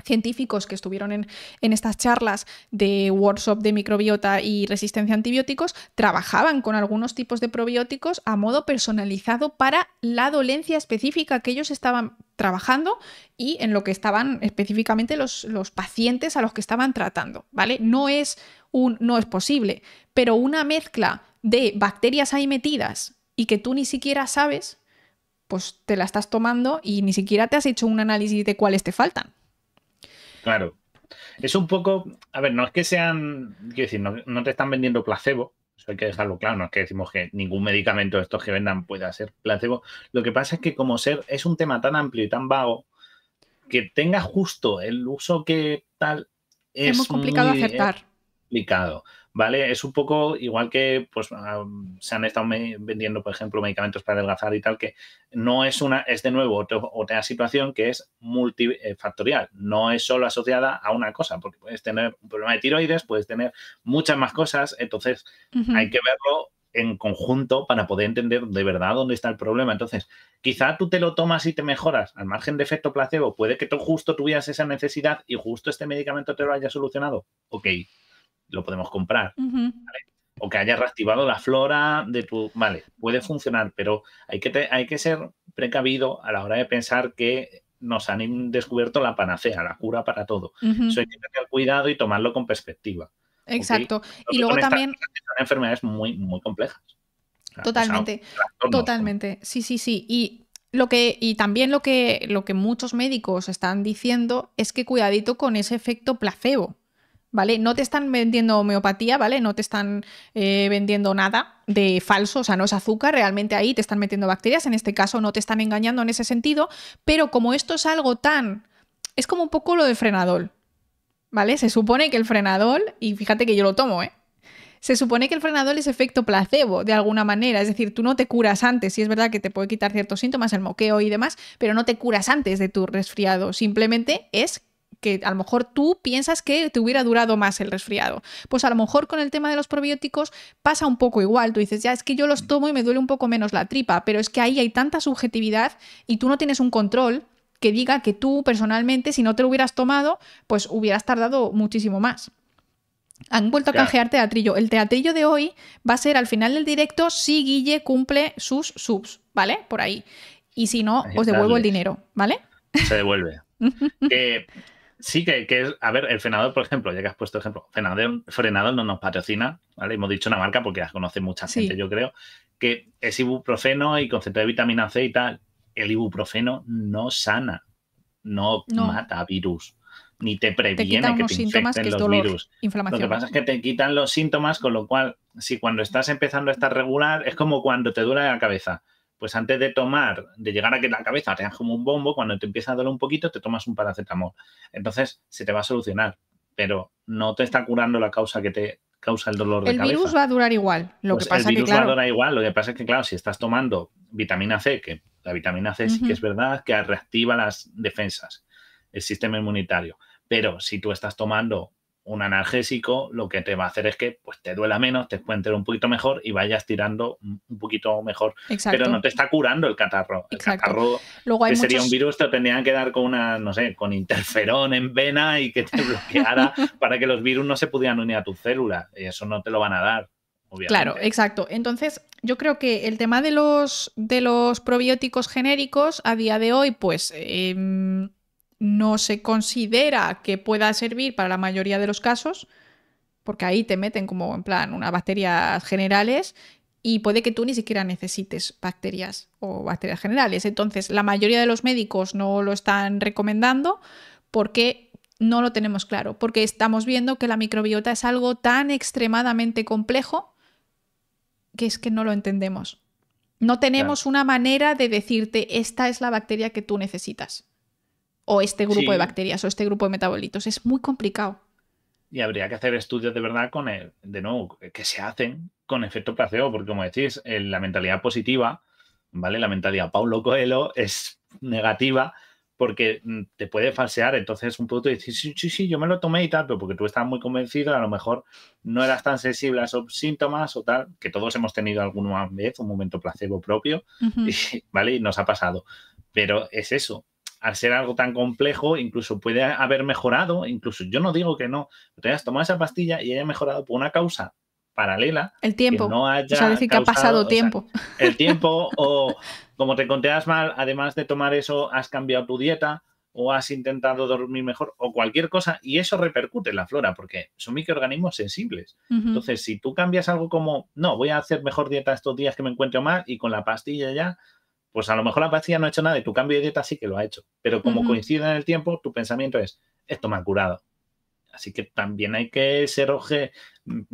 científicos que estuvieron en estas charlas de workshop de microbiota y resistencia a antibióticos trabajaban con algunos tipos de probióticos a modo personalizado para la dolencia específica que ellos estaban trabajando y en lo que estaban específicamente los pacientes a los que estaban tratando, ¿vale? No es posible, pero una mezcla de bacterias ahí metidas y que tú ni siquiera sabes, pues te la estás tomando y ni siquiera te has hecho un análisis de cuáles te faltan. Claro. Es un poco, a ver, no es que sean, quiero decir, no te están vendiendo placebo, eso hay que dejarlo claro, no es que decimos que ningún medicamento de estos que vendan pueda ser placebo. Lo que pasa es que como es un tema tan amplio y tan vago, que tenga justo el uso que tal es muy complicado acertar. Complicado, ¿vale? Es un poco igual que pues se han estado vendiendo, por ejemplo, medicamentos para adelgazar y tal, que no es es de nuevo otra situación que es multifactorial, no es solo asociada a una cosa, porque puedes tener un problema de tiroides, puedes tener muchas más cosas, entonces hay que verlo en conjunto para poder entender de verdad dónde está el problema. Entonces, quizá tú te lo tomas y te mejoras al margen de efecto placebo. Puede que tú justo tuvieras esa necesidad y justo este medicamento te lo haya solucionado. Ok, lo podemos comprar. ¿Vale? O que haya reactivado la flora de tu... Vale, puede funcionar, pero hay que ser precavido a la hora de pensar que nos han descubierto la panacea, la cura para todo. Eso hay que tener cuidado y tomarlo con perspectiva. Exacto. ¿Okay? Y luego también... Son enfermedades muy, muy complejas. Totalmente. Totalmente. Sí, sí, sí. Y también lo que muchos médicos están diciendo es que cuidadito con ese efecto placebo, ¿vale? No te están vendiendo homeopatía, ¿vale? No te están vendiendo nada de falso, o sea, no es azúcar, realmente ahí te están metiendo bacterias, en este caso no te están engañando en ese sentido, pero como esto es algo tan... Es como un poco lo del frenadol, ¿vale? Se supone que el frenadol, y fíjate que yo lo tomo, se supone que el frenadol es efecto placebo, de alguna manera. Es decir, tú no te curas antes. Sí es verdad que te puede quitar ciertos síntomas, el moqueo y demás, pero no te curas antes de tu resfriado. Simplemente es que a lo mejor tú piensas que te hubiera durado más el resfriado. Pues a lo mejor con el tema de los probióticos pasa un poco igual. Tú dices, ya es que yo los tomo y me duele un poco menos la tripa, pero es que ahí hay tanta subjetividad y tú no tienes un control que diga que tú personalmente, si no te lo hubieras tomado, pues hubieras tardado muchísimo más. Han vuelto a canjear teatrillo. El teatrillo de hoy va a ser al final del directo si Guille cumple sus subs, ¿vale? Por ahí. Y si no, os devuelvo el dinero, ¿vale? Se devuelve. Sí, que es, a ver, el frenador, por ejemplo, ya que has puesto ejemplo, frenador no nos patrocina, ¿vale? Hemos dicho una marca porque las conoce mucha gente, yo creo, que es ibuprofeno y concentrado de vitamina C y tal. El ibuprofeno no sana, no mata virus, ni te previene que te infecten los virus. Inflamación. Lo que pasa es que te quitan los síntomas, con lo cual, si cuando estás empezando a estar regular, es como cuando te duele la cabeza. Pues antes de llegar a que la cabeza te haga como un bombo, cuando te empieza a doler un poquito, te tomas un paracetamol. Entonces, se te va a solucionar, pero no te está curando la causa que te causa el dolor de cabeza. El virus va a durar igual. El virus va a durar igual. Lo que pasa es que, claro, si estás tomando vitamina C, que la vitamina C sí que es verdad que reactiva las defensas, el sistema inmunitario. Pero si tú estás tomando un analgésico, lo que te va a hacer es que pues, te duela menos, te puede un poquito mejor y vayas tirando un poquito mejor. Exacto. Pero no te está curando el catarro. El catarro, luego que sería un virus, te tendrían que dar con con interferón en vena y que te bloqueara para que los virus no se pudieran unir a tus células. Y eso no te lo van a dar, obviamente. Claro, exacto. Entonces, yo creo que el tema de los probióticos genéricos a día de hoy, pues... no se considera que pueda servir para la mayoría de los casos, porque ahí te meten como en plan unas bacterias generales y puede que tú ni siquiera necesites bacterias o bacterias generales. Entonces, la mayoría de los médicos no lo están recomendando porque no lo tenemos claro, porque estamos viendo que la microbiota es algo tan extremadamente complejo que es que no lo entendemos. No tenemos una manera de decirte esta es la bacteria que tú necesitas. O este grupo de bacterias, o este grupo de metabolitos. Es muy complicado. Y habría que hacer estudios de verdad de nuevo, que se hacen con efecto placebo, porque como decís, la mentalidad positiva ¿vale? La mentalidad Paulo Coelho es negativa porque te puede falsear. Entonces un producto dice, sí, yo me lo tomé y tal, pero porque tú estabas muy convencido, a lo mejor no eras tan sensible a esos síntomas o tal, que todos hemos tenido alguna vez un momento placebo propio, ¿vale? Y nos ha pasado. Pero es eso. Al ser algo tan complejo, incluso puede haber mejorado, incluso yo no digo que no, te hayas tomado esa pastilla y haya mejorado por una causa paralela. El tiempo. Que no haya o sea, decir que ha pasado tiempo. El tiempo o, como te conté mal, además de tomar eso, has cambiado tu dieta o has intentado dormir mejor o cualquier cosa y eso repercute en la flora porque son microorganismos sensibles. Entonces, si tú cambias algo como, no, voy a hacer mejor dieta estos días que me encuentro mal y con la pastilla ya, pues a lo mejor la pastilla no ha hecho nada y tu cambio de dieta sí que lo ha hecho. Pero como coincide en el tiempo, tu pensamiento es, esto me ha curado. Así que también hay que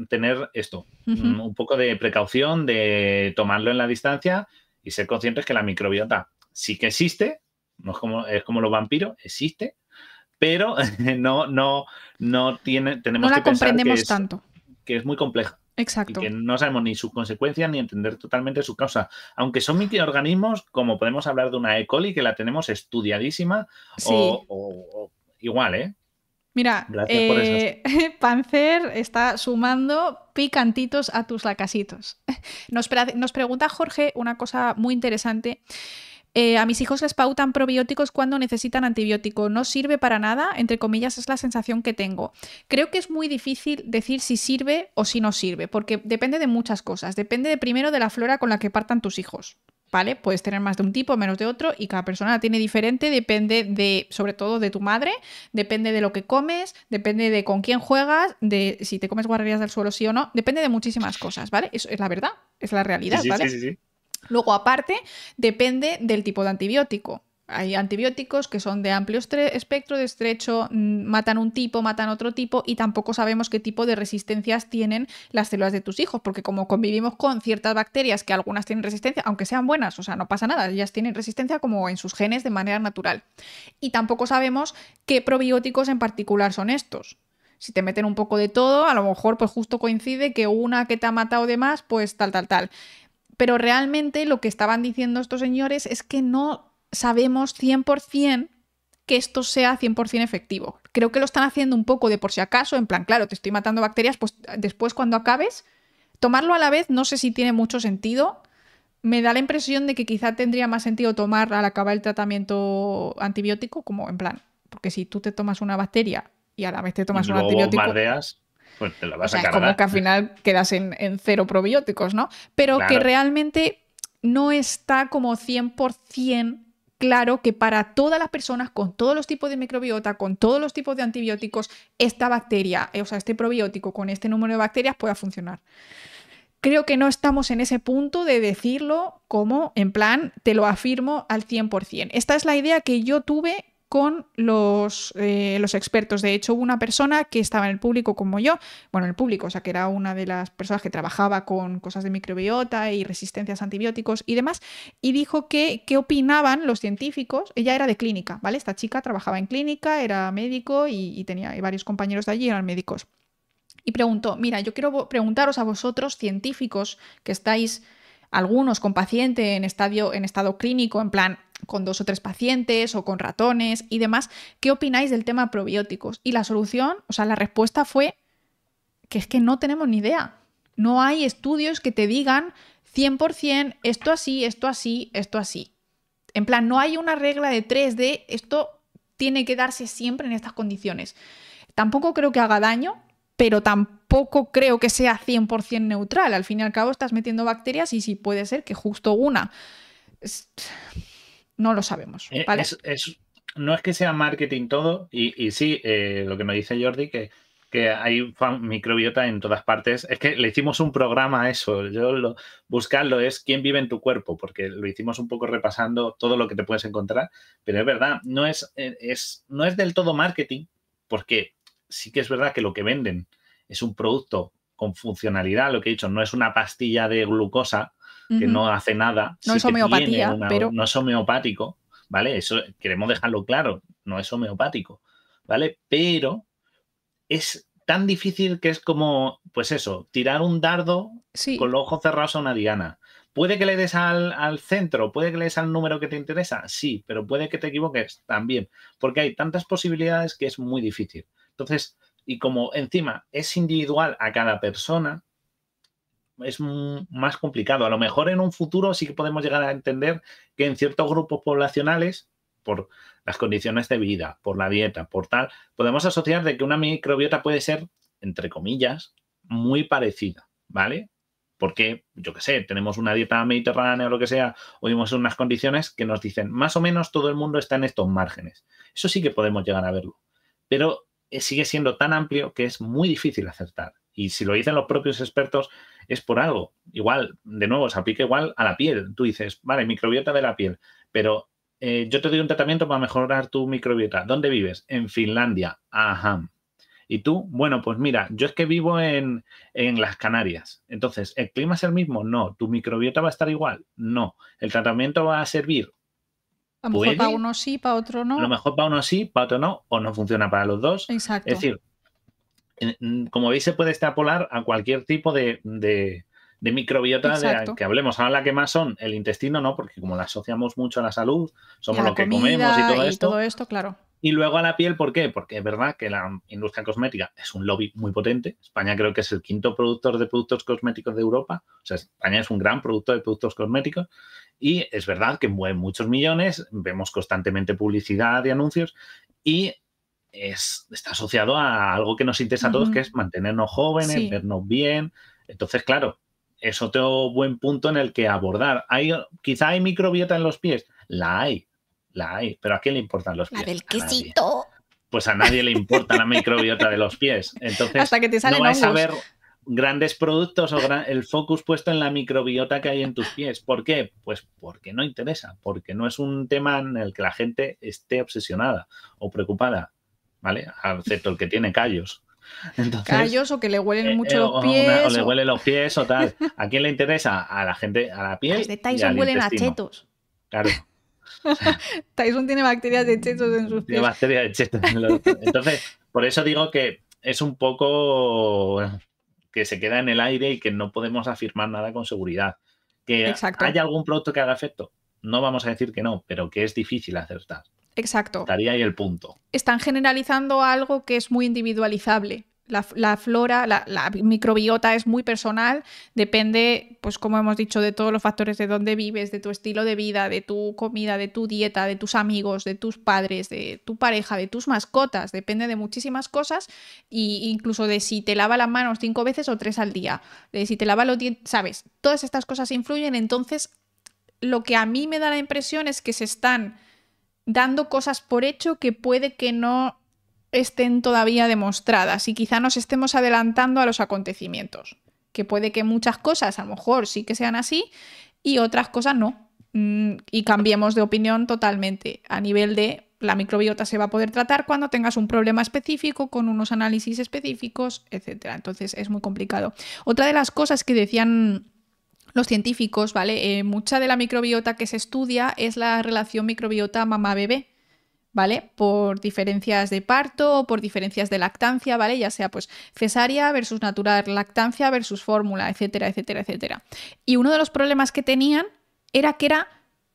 tener esto, un poco de precaución, de tomarlo en la distancia y ser conscientes que la microbiota sí que existe, no es como los vampiros, existe, pero tenemos la que pensar tanto. Que es muy compleja. Exacto. Y que no sabemos ni sus consecuencias ni entender totalmente su causa. Aunque son microorganismos, como podemos hablar de una E. coli, que la tenemos estudiadísima, sí. o igual, ¿eh? Mira, Panzer está sumando picantitos a tus lacasitos. Nos pregunta Jorge una cosa muy interesante. A mis hijos les pautan probióticos cuando necesitan antibiótico. No sirve para nada, entre comillas, es la sensación que tengo. Creo que es muy difícil decir si sirve o si no sirve, porque depende de muchas cosas. Depende primero de la flora con la que partan tus hijos. ¿Vale? Puedes tener más de un tipo, menos de otro, y cada persona la tiene diferente, depende sobre todo de tu madre, depende de lo que comes, depende de con quién juegas, de si te comes guarrerías del suelo sí o no, depende de muchísimas cosas, ¿vale? Eso es la verdad, es la realidad, ¿vale? Sí. Luego, aparte, depende del tipo de antibiótico. Hay antibióticos que son de amplio espectro, de estrecho, matan un tipo, matan otro tipo y tampoco sabemos qué tipo de resistencias tienen las células de tus hijos, porque como convivimos con ciertas bacterias que algunas tienen resistencia, aunque sean buenas, o sea, no pasa nada, ellas tienen resistencia como en sus genes de manera natural. Y tampoco sabemos qué probióticos en particular son estos. Si te meten un poco de todo, a lo mejor pues justo coincide que una que te ha matado de más, pues tal. Pero realmente lo que estaban diciendo estos señores es que no sabemos 100% que esto sea 100% efectivo. Creo que lo están haciendo un poco de por si acaso, en plan, claro, te estoy matando bacterias, pues después cuando acabes, tomarlo a la vez no sé si tiene mucho sentido. Me da la impresión de que quizá tendría más sentido tomar al acabar el tratamiento antibiótico, como en plan, porque si tú te tomas una bacteria y a la vez te tomas un antibiótico... bombardeas, pues te la vas a cargar. Es como que al final quedas en cero probióticos, ¿no? Pero claro, que realmente no está como 100% claro que para todas las personas con todos los tipos de microbiota, con todos los tipos de antibióticos, esta bacteria, o sea, este probiótico con este número de bacterias pueda funcionar. Creo que no estamos en ese punto de decirlo como, en plan, te lo afirmo al 100%. Esta es la idea que yo tuve con los expertos. De hecho, hubo una persona que estaba en el público como yo, bueno, en el público, o sea, que era una de las personas que trabajaba con cosas de microbiota y resistencias a antibióticos y demás, y dijo que qué opinaban los científicos. Ella era de clínica, ¿vale? Esta chica trabajaba en clínica, era médico y tenía varios compañeros de allí, eran médicos. Y preguntó, mira, yo quiero preguntaros a vosotros, científicos, que estáis algunos con paciente en estado clínico, en plan con 2 o 3 pacientes o con ratones y demás, ¿qué opináis del tema probióticos? Y la solución, o sea, la respuesta fue que es que no tenemos ni idea. No hay estudios que te digan 100% esto así, esto así, esto así. En plan, no hay una regla de 3 de esto tiene que darse siempre en estas condiciones. Tampoco creo que haga daño, pero tampoco creo que sea 100% neutral. Al fin y al cabo estás metiendo bacterias y sí puede ser que justo una... No lo sabemos, ¿vale? No es que sea marketing todo, y sí, lo que me dice Jordi, que hay microbiota en todas partes. Es que le hicimos un programa a eso. Buscarlo es quién vive en tu cuerpo, porque lo hicimos un poco repasando todo lo que te puedes encontrar. Pero es verdad, no es del todo marketing, porque sí que es verdad que lo que venden es un producto con funcionalidad, lo que he dicho, no es una pastilla de glucosa que no hace nada. No es homeopatía, pero... No es homeopático, ¿vale? Eso queremos dejarlo claro, no es homeopático, ¿vale? Pero es tan difícil que es como, pues eso, tirar un dardo con los ojos cerrados a una diana. ¿Puede que le des al centro? ¿Puede que le des al número que te interesa? Sí, pero puede que te equivoques también, porque hay tantas posibilidades que es muy difícil. Entonces, y como encima es individual a cada persona, es más complicado. A lo mejor en un futuro sí que podemos llegar a entender que en ciertos grupos poblacionales, por las condiciones de vida, por la dieta, por tal, podemos asociar de que una microbiota puede ser, entre comillas, muy parecida, ¿vale? Porque, yo qué sé, tenemos una dieta mediterránea o lo que sea, o vivimos en unas condiciones que nos dicen, más o menos todo el mundo está en estos márgenes. Eso sí que podemos llegar a verlo. Pero sigue siendo tan amplio que es muy difícil acertar. Y si lo dicen los propios expertos, es por algo. Igual, de nuevo, se aplica igual a la piel. Tú dices, vale, microbiota de la piel, pero yo te doy un tratamiento para mejorar tu microbiota. ¿Dónde vives? En Finlandia. Ajá. ¿Y tú? Bueno, pues mira, yo es que vivo en las Canarias. Entonces, ¿el clima es el mismo? No. ¿Tu microbiota va a estar igual? No. ¿El tratamiento va a servir? A lo mejor para uno sí, para otro no. A lo mejor para uno sí, para otro no, o no funciona para los dos. Exacto. Es decir, como veis, se puede extrapolar a cualquier tipo de microbiota de que hablemos. Ahora la que más son el intestino, ¿no? Porque como la asociamos mucho a la salud, somos lo que comemos y todo esto, claro. Y luego a la piel, ¿por qué? Porque es verdad que la industria cosmética es un lobby muy potente. España creo que es el quinto productor de productos cosméticos de Europa. O sea, España es un gran productor de productos cosméticos. Y es verdad que mueven muchos millones, vemos constantemente publicidad y anuncios. Y está asociado a algo que nos interesa a todos, que es mantenernos jóvenes, vernos bien. Entonces, claro, es otro buen punto en el que abordar. Quizá hay microbiota en los pies. La hay, pero ¿a quién le importan los pies? La del quesito. Pues a nadie le importa la microbiota de los pies. Entonces, hasta que te salen no vas a ver grandes productos o el focus puesto en la microbiota que hay en tus pies. ¿Por qué? Pues porque no interesa, porque no es un tema en el que la gente esté obsesionada o preocupada, ¿vale? Excepto el que tiene callos. Entonces, callos o que le huelen mucho los pies. O le huelen los pies o tal. ¿A quién le interesa? A la gente, a la piel. Las de Tyson huelen a chetos. Claro. Tyson tiene bacterias de chetos en sus pies. Tiene bacterias de chetos. Entonces, por eso digo que es un poco que se queda en el aire y que no podemos afirmar nada con seguridad. Que haya algún producto que haga efecto, no vamos a decir que no, pero que es difícil acertar. Exacto. Estaría ahí el punto. Están generalizando algo que es muy individualizable. La flora, la microbiota es muy personal, depende, pues como hemos dicho, de todos los factores de dónde vives, de tu estilo de vida, de tu comida, de tu dieta, de tus amigos, de tus padres, de tu pareja, de tus mascotas, depende de muchísimas cosas e incluso de si te lava las manos 5 veces o 3 al día, de si te lava los dientes, ¿sabes? Todas estas cosas influyen, entonces lo que a mí me da la impresión es que se están dando cosas por hecho que puede que no estén todavía demostradas y quizá nos estemos adelantando a los acontecimientos, que puede que muchas cosas a lo mejor sí que sean así y otras cosas no, y cambiemos de opinión totalmente a nivel de la microbiota se va a poder tratar cuando tengas un problema específico con unos análisis específicos, etcétera. Entonces es muy complicado. Otra de las cosas que decían los científicos, ¿vale? Mucha de la microbiota que se estudia es la relación microbiota mamá-bebé, ¿vale? Por diferencias de parto o por diferencias de lactancia, ¿vale? Ya sea pues cesárea versus natural, lactancia versus fórmula, etcétera, etcétera, etcétera. Y uno de los problemas que tenían era que era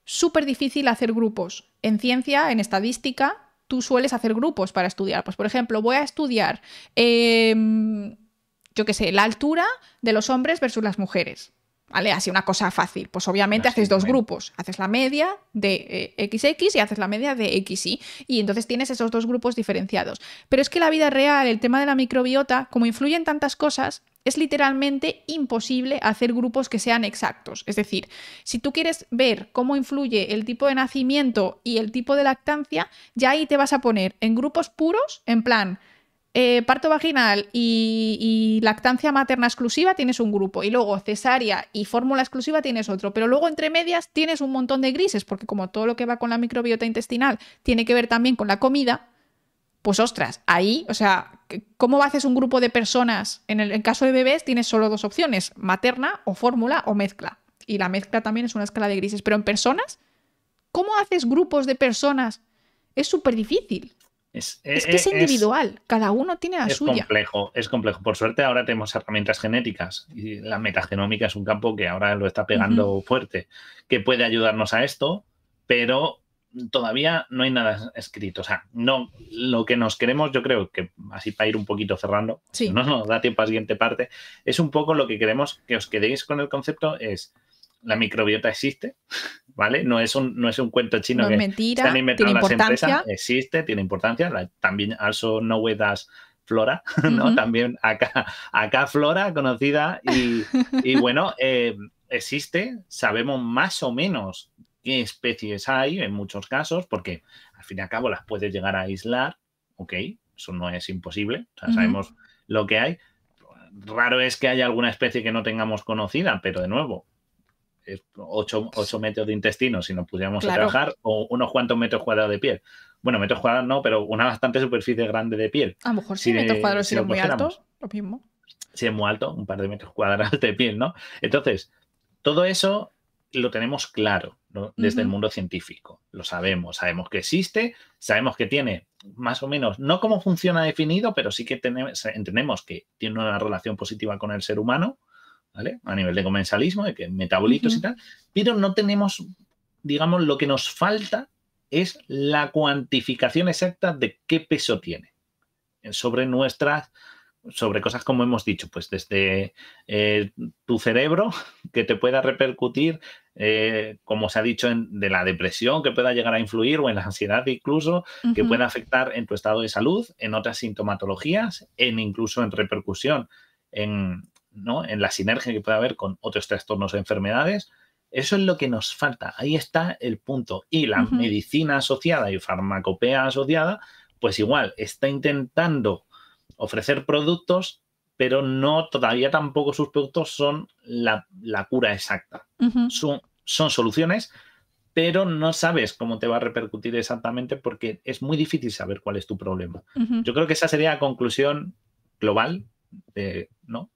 súper difícil hacer grupos. En ciencia, en estadística, tú sueles hacer grupos para estudiar. Pues, por ejemplo, voy a estudiar, yo qué sé, la altura de los hombres versus las mujeres. ¿Vale? Así una cosa fácil. Pues obviamente haces dos grupos. Haces la media de XX y haces la media de XY. Y entonces tienes esos dos grupos diferenciados. Pero es que la vida real, el tema de la microbiota, como influyen tantas cosas, es literalmente imposible hacer grupos que sean exactos. Es decir, si tú quieres ver cómo influye el tipo de nacimiento y el tipo de lactancia, ya ahí te vas a poner en grupos puros, en plan parto vaginal y lactancia materna exclusiva tienes un grupo, y luego cesárea y fórmula exclusiva tienes otro, pero luego entre medias tienes un montón de grises, porque como todo lo que va con la microbiota intestinal tiene que ver también con la comida, pues ostras, ahí, o sea, ¿cómo haces un grupo de personas? En el caso de bebés tienes solo dos opciones, materna o fórmula o mezcla, y la mezcla también es una escala de grises, pero en personas, ¿cómo haces grupos de personas? Es súper difícil. Es que es individual, cada uno tiene la suya. Es complejo. Por suerte ahora tenemos herramientas genéticas y la metagenómica es un campo que ahora lo está pegando fuerte, que puede ayudarnos a esto, pero todavía no hay nada escrito. O sea, no, lo que nos queremos, yo creo que, así para ir un poquito cerrando, si no nos da tiempo a la siguiente parte, es un poco lo que queremos que os quedéis con el concepto, es la microbiota existe, ¿vale? No es un cuento chino que mentira, están inventando las empresas. Existe, tiene importancia. También also know as Flora, ¿no? También acá Flora, conocida. Y bueno, existe, sabemos más o menos qué especies hay en muchos casos, porque al fin y al cabo las puedes llegar a aislar, ¿ok? Eso no es imposible, o sea, sabemos lo que hay. Raro es que haya alguna especie que no tengamos conocida, pero de nuevo, 8 metros de intestino si nos pudiéramos a trabajar, o unos cuantos metros cuadrados de piel. Bueno, metros cuadrados no, pero una bastante superficie grande de piel. A lo mejor sí, metros cuadrados si es muy alto, lo mismo. Si es muy alto, un par de metros cuadrados de piel, ¿no? Entonces, todo eso lo tenemos claro, ¿no? Desde el mundo científico. Lo sabemos que existe, sabemos que tiene más o menos, no cómo funciona definido, pero sí que entendemos que tiene una relación positiva con el ser humano, ¿vale? A nivel de comensalismo, de que metabolitos y tal, pero no tenemos, digamos, lo que nos falta es la cuantificación exacta de qué peso tiene sobre cosas como hemos dicho, pues desde tu cerebro, que te pueda repercutir, como se ha dicho, de la depresión, que pueda llegar a influir, o en la ansiedad incluso, que pueda afectar en tu estado de salud, en otras sintomatologías, incluso en repercusión, ¿no? En la sinergia que puede haber con otros trastornos o enfermedades. Eso es lo que nos falta. Ahí está el punto. Y la medicina asociada y farmacopea asociada, pues igual, está intentando ofrecer productos, pero todavía tampoco sus productos son la cura exacta. Son soluciones, pero no sabes cómo te va a repercutir exactamente porque es muy difícil saber cuál es tu problema. Yo creo que esa sería la conclusión global, ¿no?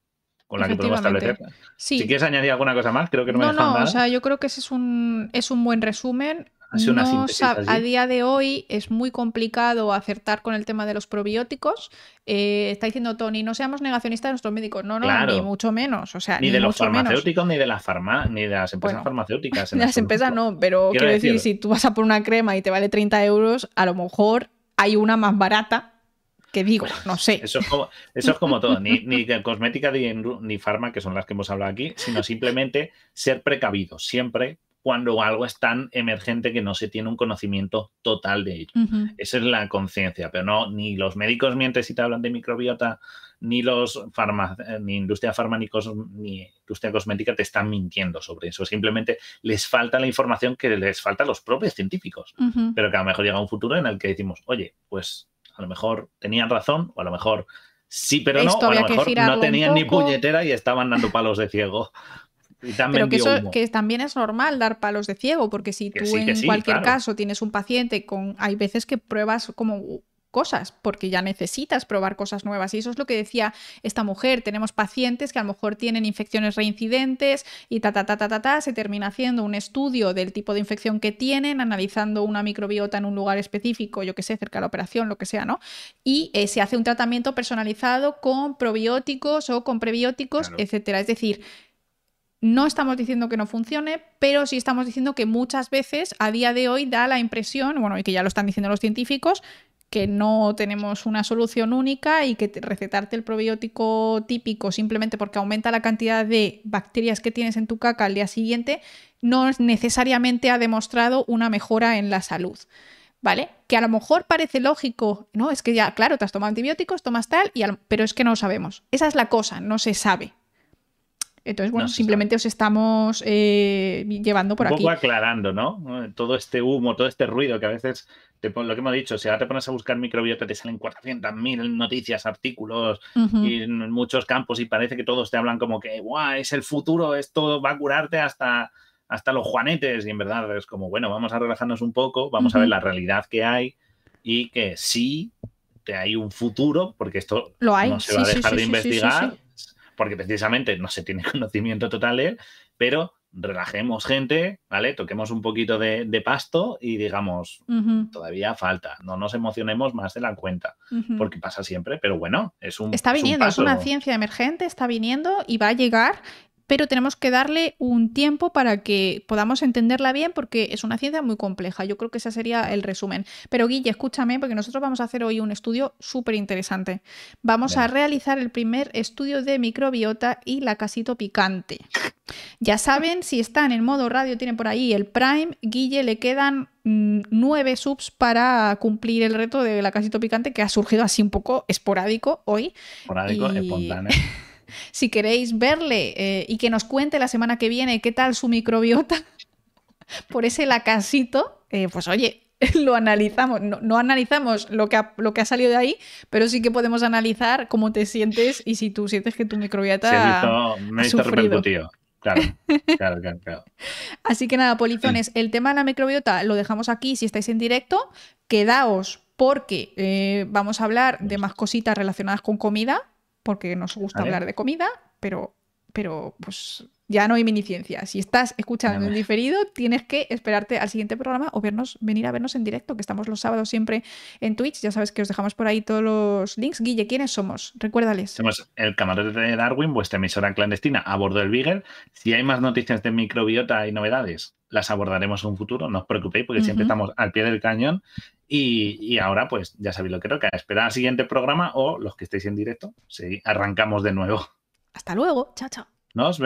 Con la que podemos establecer. Sí. Si quieres añadir alguna cosa más, creo que no me dejan nada. O sea, yo creo que ese es un buen resumen. Una síntesis a día de hoy es muy complicado acertar con el tema de los probióticos. Está diciendo Tony, no seamos negacionistas de nuestros médicos. No, claro. Ni mucho menos. O sea, ni de los farmacéuticos, ni de las empresas farmacéuticas. De las empresas no, pero quiero decir, si tú vas a por una crema y te vale 30 euros, a lo mejor hay una más barata. Que digo, no sé. Eso es como todo, ni cosmética ni farma, que son las que hemos hablado aquí, sino simplemente ser precavidos siempre cuando algo es tan emergente que no se tiene un conocimiento total de ello. Esa es la conciencia, pero no, ni los médicos mienten si te hablan de microbiota, ni ni industria farmánica, ni industria cosmética te están mintiendo sobre eso. Simplemente les falta la información que les falta a los propios científicos, pero que a lo mejor llega un futuro en el que decimos, oye, pues a lo mejor tenían razón, o a lo mejor sí, pero no, o a lo mejor no tenían ni puñetera y estaban dando palos de ciego. Y pero que también es normal dar palos de ciego, porque si tú en cualquier caso tienes un paciente hay veces que pruebas como cosas, porque ya necesitas probar cosas nuevas. Y eso es lo que decía esta mujer. Tenemos pacientes que a lo mejor tienen infecciones reincidentes y se termina haciendo un estudio del tipo de infección que tienen, analizando una microbiota en un lugar específico, yo que sé, cerca de la operación, lo que sea, ¿no? Y se hace un tratamiento personalizado con probióticos o con prebióticos, etcétera. Es decir, no estamos diciendo que no funcione, pero sí estamos diciendo que muchas veces a día de hoy da la impresión, bueno, y que ya lo están diciendo los científicos, que no tenemos una solución única y que recetarte el probiótico típico simplemente porque aumenta la cantidad de bacterias que tienes en tu caca al día siguiente no necesariamente ha demostrado una mejora en la salud, ¿vale? Que a lo mejor parece lógico, ¿no? Es que ya, claro, te has tomado antibióticos, tomas tal, pero es que no lo sabemos. Esa es la cosa, no se sabe. Entonces, bueno, simplemente os estamos llevando por aquí. Un poco aclarando, ¿no? Todo este humo, todo este ruido que a veces, lo que hemos dicho, si ahora te pones a buscar microbiota te salen 400.000 noticias, artículos y en muchos campos y parece que todos te hablan como que ¡guau! Es el futuro, esto va a curarte hasta los juanetes. Y en verdad es como, bueno, vamos a relajarnos un poco, vamos a ver la realidad que hay y que sí hay un futuro, porque esto no se va a dejar de investigar. Porque precisamente no se tiene conocimiento total de él, pero relajemos gente, ¿vale? Toquemos un poquito de pasto y digamos, todavía falta, no nos emocionemos más de la cuenta, porque pasa siempre, pero bueno, está viniendo, es una ciencia emergente, está viniendo y va a llegar, pero tenemos que darle un tiempo para que podamos entenderla bien porque es una ciencia muy compleja. Yo creo que ese sería el resumen. Pero Guille, escúchame, porque nosotros vamos a hacer hoy un estudio súper interesante. Vamos a realizar el primer estudio de microbiota y la casito picante. Ya saben, si están en modo radio, tienen por ahí el Prime. Guille, le quedan 9 subs para cumplir el reto de la casito picante, que ha surgido así un poco esporádico hoy. Esporádico, espontáneo. Si queréis verle y que nos cuente la semana que viene qué tal su microbiota por ese lacasito, pues oye, lo analizamos. No analizamos lo que ha salido de ahí, pero sí que podemos analizar cómo te sientes y si tú sientes que tu microbiota me he visto repercutido. Claro. Así que nada, polizones, el tema de la microbiota lo dejamos aquí. Si estáis en directo, quedaos porque vamos a hablar de más cositas relacionadas con comida, porque nos gusta hablar de comida, pero pues ya no hay miniciencia. Si estás escuchando en diferido, tienes que esperarte al siguiente programa o venir a vernos en directo, que estamos los sábados siempre en Twitch. Ya sabes que os dejamos por ahí todos los links. Guille, ¿quiénes somos? Recuérdales. Somos el Camarote de Darwin, vuestra emisora clandestina a bordo del Beagle. Si hay más noticias de microbiota y novedades, las abordaremos en un futuro. No os preocupéis, porque siempre estamos al pie del cañón. Y ahora, pues, ya sabéis lo que toca. Esperar al siguiente programa o los que estéis en directo. Sí, arrancamos de nuevo. Hasta luego. Chao, chao. Nos vemos.